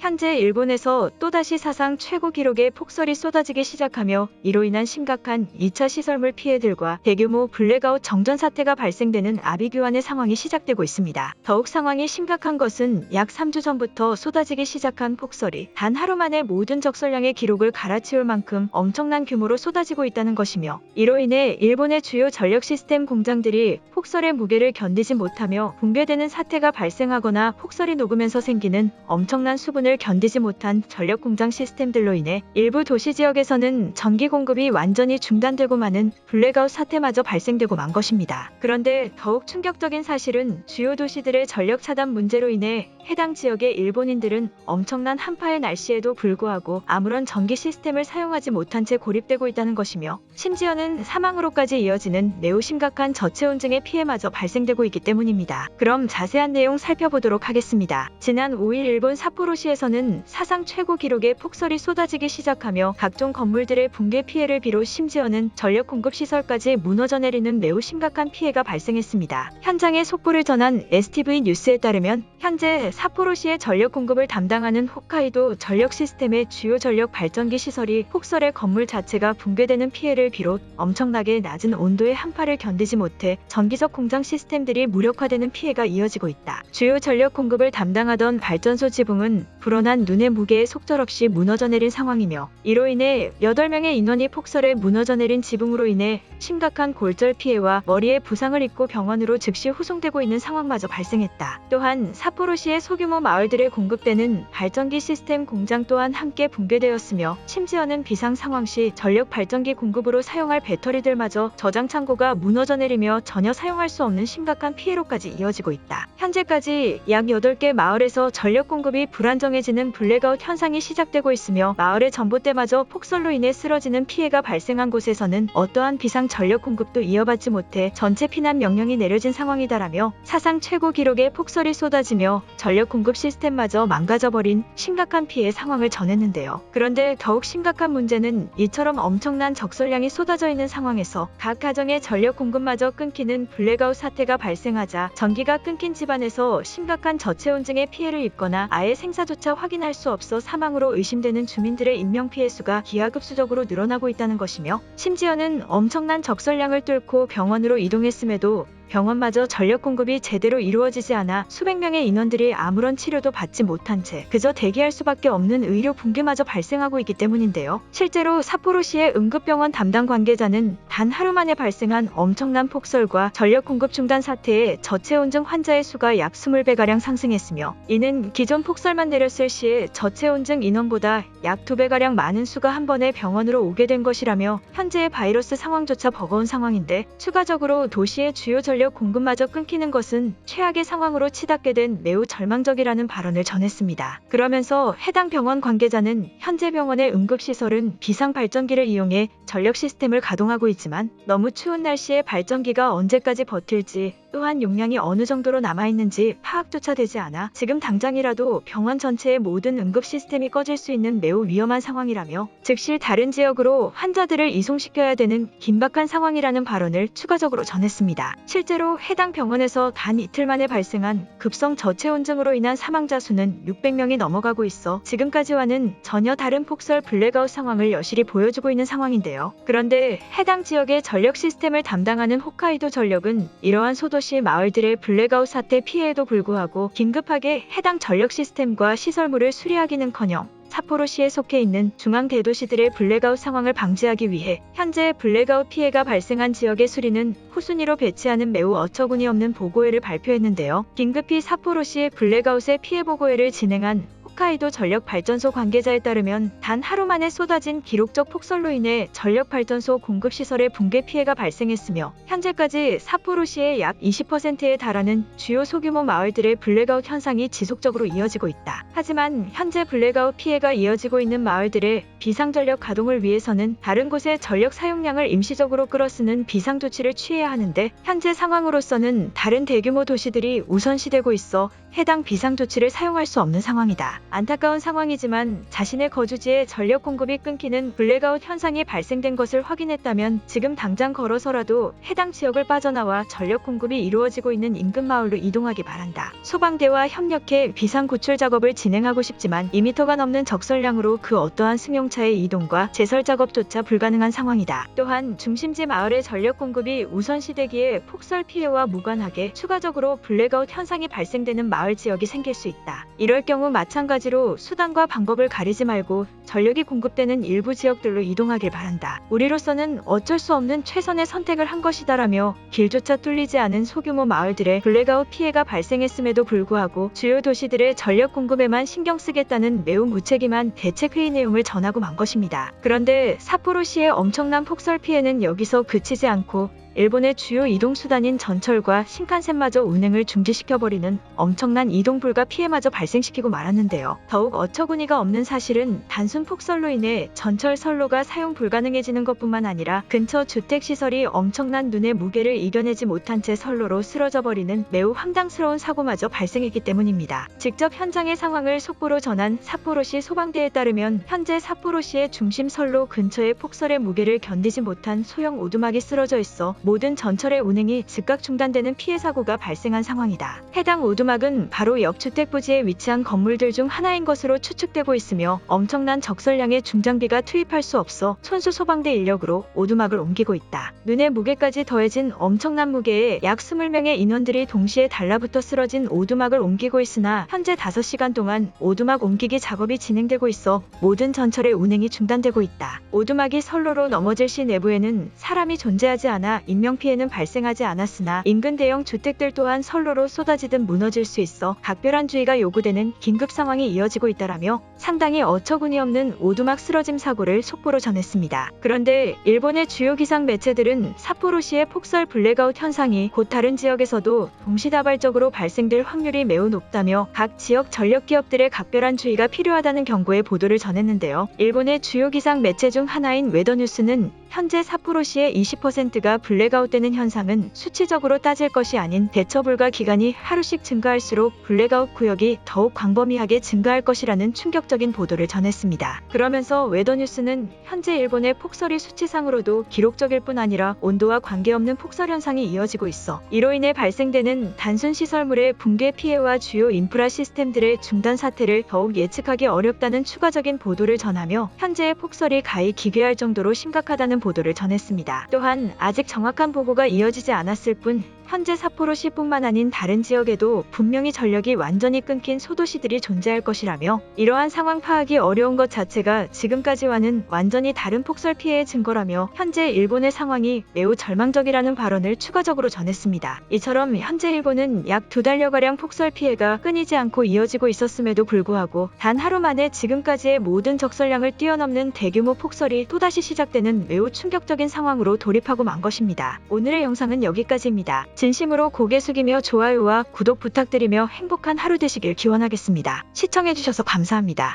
현재 일본에서 또다시 사상 최고 기록의 폭설이 쏟아지기 시작하며 이로 인한 심각한 2차 시설물 피해들과 대규모 블랙아웃 정전 사태가 발생되는 아비규환의 상황이 시작되고 있습니다. 더욱 상황이 심각한 것은 약 3주 전부터 쏟아지기 시작한 폭설이 단 하루 만에 모든 적설량의 기록을 갈아치울 만큼 엄청난 규모로 쏟아지고 있다는 것이며, 이로 인해 일본의 주요 전력 시스템 공장들이 폭설의 무게를 견디지 못하며 붕괴되는 사태가 발생하거나 폭설이 녹으면서 생기는 엄청난 수분을 견디지 못한 전력 공장 시스템들로 인해 일부 도시 지역에서는 전기 공급이 완전히 중단되고 마는 블랙아웃 사태마저 발생되고 만 것입니다. 그런데 더욱 충격적인 사실은 주요 도시들의 전력 차단 문제로 인해 해당 지역의 일본인들은 엄청난 한파의 날씨에도 불구하고 아무런 전기 시스템을 사용하지 못한 채 고립되고 있다는 것이며, 심지어는 사망으로까지 이어지는 매우 심각한 저체온증의 피해마저 발생되고 있기 때문입니다. 그럼 자세한 내용 살펴보도록 하겠습니다. 지난 5일 일본 삿포로시에서는 사상 최고 기록의 폭설이 쏟아지기 시작하며 각종 건물들의 붕괴 피해를 비롯 심지어는 전력 공급 시설까지 무너져 내리는 매우 심각한 피해가 발생했습니다. 현장에 속보를 전한 STV 뉴스에 따르면 현재 삿포로시의 전력 공급을 담당하는 홋카이도 전력 시스템의 주요 전력 발전기 시설이 폭설의 건물 자체가 붕괴되는 피해를 비롯 엄청나게 낮은 온도의 한파를 견디지 못해 전기적 공장 시스템들이 무력화되는 피해가 이어지고 있다. 주요 전력 공급을 담당하던 발전소 지붕은 불어난 눈의 무게에 속절없이 무너져 내린 상황이며, 이로 인해 8명의 인원이 폭설에 무너져 내린 지붕으로 인해 심각한 골절 피해와 머리에 부상을 입고 병원으로 즉시 후송되고 있는 상황마저 발생했다. 또한 삿포로시의 소규모 마을들에 공급되는 발전기 시스템 공장 또한 함께 붕괴되었으며, 심지어는 비상 상황 시 전력 발전기 공급으로 사용할 배터리들마저 저장 창고가 무너져 내리며 전혀 사용할 수 없는 심각한 피해로까지 이어지고 있다. 현재까지 약 8개 마을에서 전력 공급이 불안정해지는 블랙아웃 현상이 시작되고 있으며, 마을의 전봇대마저 폭설로 인해 쓰러지는 피해가 발생한 곳에서는 어떠한 비상 전력 공급도 이어받지 못해 전체 피난 명령이 내려진 상황이다라며 사상 최고 기록의 폭설이 쏟아지며 전력 공급 시스템마저 망가져버린 심각한 피해 상황을 전했는데요. 그런데 더욱 심각한 문제는 이처럼 엄청난 적설량이 쏟아져 있는 상황에서 각 가정의 전력 공급마저 끊기는 블랙아웃 사태가 발생하자 전기가 끊긴 집안에서 심각한 저체온증의 피해를 입거나 아예 생사조차 확인할 수 없어 사망으로 의심되는 주민들의 인명피해 수가 기하급수적으로 늘어나고 있다는 것이며, 심지어는 엄청난 적설량을 뚫고 병원으로 이동했음에도 병원마저 전력 공급이 제대로 이루어지지 않아 수백 명의 인원들이 아무런 치료도 받지 못한 채 그저 대기할 수밖에 없는 의료 붕괴마저 발생하고 있기 때문인데요. 실제로 삿포로시의 응급병원 담당 관계자는 단 하루 만에 발생한 엄청난 폭설과 전력 공급 중단 사태에 저체온증 환자의 수가 약 20배가량 상승했으며, 이는 기존 폭설만 내렸을 시에 저체온증 인원보다 약 2배가량 많은 수가 한 번에 병원으로 오게 된 것이라며, 현재의 바이러스 상황조차 버거운 상황인데 추가적으로 도시의 주요 전력 공급마저 끊기는 것은 최악의 상황으로 치닫게 된 매우 절망적이라는 발언을 전했습니다. 그러면서 해당 병원 관계자는 현재 병원의 응급시설은 비상 발전기를 이용해 전력 시스템을 가동하고 있지만 너무 추운 날씨에 발전기가 언제까지 버틸지, 또한 용량이 어느 정도로 남아있는지 파악조차 되지 않아 지금 당장이라도 병원 전체의 모든 응급 시스템이 꺼질 수 있는 매우 위험한 상황이라며 즉시 다른 지역으로 환자들을 이송시켜야 되는 긴박한 상황이라는 발언을 추가적으로 전했습니다. 실제로 해당 병원에서 단 이틀 만에 발생한 급성 저체온증으로 인한 사망자 수는 600명이 넘어가고 있어 지금까지와는 전혀 다른 폭설 블랙아웃 상황을 여실히 보여주고 있는 상황인데요. 그런데 해당 지역의 전력 시스템을 담당하는 홋카이도 전력은 이러한 소도시 마을들의 블랙아웃 사태 피해에도 불구하고 긴급하게 해당 전력 시스템과 시설물을 수리하기는커녕 삿포로시에 속해 있는 중앙 대도시들의 블랙아웃 상황을 방지하기 위해 현재 블랙아웃 피해가 발생한 지역의 수리는 후순위로 배치하는 매우 어처구니 없는 보고회를 발표했는데요. 긴급히 삿포로시의 블랙아웃의 피해 보고회를 진행한 홋카이도 전력발전소 관계자에 따르면 단 하루 만에 쏟아진 기록적 폭설로 인해 전력발전소 공급시설에 붕괴 피해가 발생했으며, 현재까지 삿포로시의 약 20%에 달하는 주요 소규모 마을들의 블랙아웃 현상이 지속적으로 이어지고 있다. 하지만 현재 블랙아웃 피해가 이어지고 있는 마을들의 비상전력 가동을 위해서는 다른 곳의 전력 사용량을 임시적으로 끌어쓰는 비상조치를 취해야 하는데, 현재 상황으로서는 다른 대규모 도시들이 우선시되고 있어 해당 비상조치를 사용할 수 없는 상황이다. 안타까운 상황이지만 자신의 거주지에 전력 공급이 끊기는 블랙아웃 현상이 발생된 것을 확인했다면 지금 당장 걸어서라도 해당 지역을 빠져나와 전력 공급이 이루어지고 있는 인근 마을로 이동하기 바란다. 소방대와 협력해 비상 구출 작업을 진행하고 싶지만 2m가 넘는 적설량으로 그 어떠한 승용차의 이동과 제설 작업조차 불가능한 상황이다. 또한 중심지 마을의 전력 공급이 우선시되기에 폭설 피해와 무관하게 추가적으로 블랙아웃 현상이 발생되는 마을 지역이 생길 수 있다. 이럴 경우 마찬가지로 수단과 방법을 가리지 말고 전력이 공급되는 일부 지역들로 이동하길 바란다. 우리로서는 어쩔 수 없는 최선의 선택을 한 것이다라며 길조차 뚫리지 않은 소규모 마을들의 블랙아웃 피해가 발생했음에도 불구하고 주요 도시들의 전력 공급에만 신경 쓰겠다는 매우 무책임한 대책 회의 내용을 전하고 만 것입니다. 그런데 삿포로시의 엄청난 폭설 피해는 여기서 그치지 않고 일본의 주요 이동수단인 전철과 신칸센마저 운행을 중지시켜버리는 엄청난 이동 불가 피해마저 발생시키고 말았는데요. 더욱 어처구니가 없는 사실은 단순 폭설로 인해 전철 선로가 사용 불가능해지는 것뿐만 아니라 근처 주택시설이 엄청난 눈의 무게를 이겨내지 못한 채 선로로 쓰러져버리는 매우 황당스러운 사고마저 발생했기 때문입니다. 직접 현장의 상황을 속보로 전한 삿포로시 소방대에 따르면 현재 삿포로시의 중심 선로 근처에 폭설의 무게를 견디지 못한 소형 오두막이 쓰러져 있어 모든 전철의 운행이 즉각 중단되는 피해 사고가 발생한 상황이다. 해당 오두막은 바로 옆 주택 부지에 위치한 건물들 중 하나인 것으로 추측되고 있으며 엄청난 적설량의 중장비가 투입할 수 없어 손수 소방대 인력으로 오두막을 옮기고 있다. 눈의 무게까지 더해진 엄청난 무게에 약 20명의 인원들이 동시에 달라붙어 쓰러진 오두막을 옮기고 있으나 현재 5시간 동안 오두막 옮기기 작업이 진행되고 있어 모든 전철의 운행이 중단되고 있다. 오두막이 선로로 넘어질 시 내부에는 사람이 존재하지 않아 인명피해는 발생하지 않았으나 인근 대형 주택들 또한 선로로 쏟아지듯 무너질 수 있어 각별한 주의가 요구되는 긴급 상황이 이어지고 있다라며 상당히 어처구니 없는 오두막 쓰러짐 사고를 속보로 전했습니다. 그런데 일본의 주요 기상 매체들은 삿포로시의 폭설 블랙아웃 현상이 곧 다른 지역에서도 동시다발적으로 발생될 확률이 매우 높다며 각 지역 전력 기업들의 각별한 주의가 필요하다는 경고의 보도를 전했는데요. 일본의 주요 기상 매체 중 하나인 웨더뉴스는 현재 삿포로시의 20%가 블랙아웃되는 현상은 수치적으로 따질 것이 아닌 대처 불가 기간이 하루씩 증가할수록 블랙아웃 구역이 더욱 광범위하게 증가할 것이라는 충격적인 보도를 전했습니다. 그러면서 웨더뉴스는 현재 일본의 폭설이 수치상으로도 기록적일 뿐 아니라 온도와 관계없는 폭설 현상이 이어지고 있어 이로 인해 발생되는 단순 시설물의 붕괴 피해와 주요 인프라 시스템들의 중단 사태를 더욱 예측하기 어렵다는 추가적인 보도를 전하며 현재의 폭설이 가히 기괴할 정도로 심각하다는 보도를 전했습니다. 또한 아직 정확한 보고가 이어지지 않았을 뿐 현재 삿포로시뿐만 아닌 다른 지역에도 분명히 전력이 완전히 끊긴 소도시들이 존재할 것이라며 이러한 상황 파악이 어려운 것 자체가 지금까지와는 완전히 다른 폭설 피해의 증거라며 현재 일본의 상황이 매우 절망적이라는 발언을 추가적으로 전했습니다. 이처럼 현재 일본은 약 2달여가량 폭설 피해가 끊이지 않고 이어지고 있었음에도 불구하고 단 하루 만에 지금까지의 모든 적설량을 뛰어넘는 대규모 폭설이 또다시 시작되는 매우 충격적인 상황으로 돌입하고 만 것입니다. 오늘의 영상은 여기까지입니다. 진심으로 고개 숙이며 좋아요와 구독 부탁드리며 행복한 하루 되시길 기원하겠습니다. 시청해주셔서 감사합니다.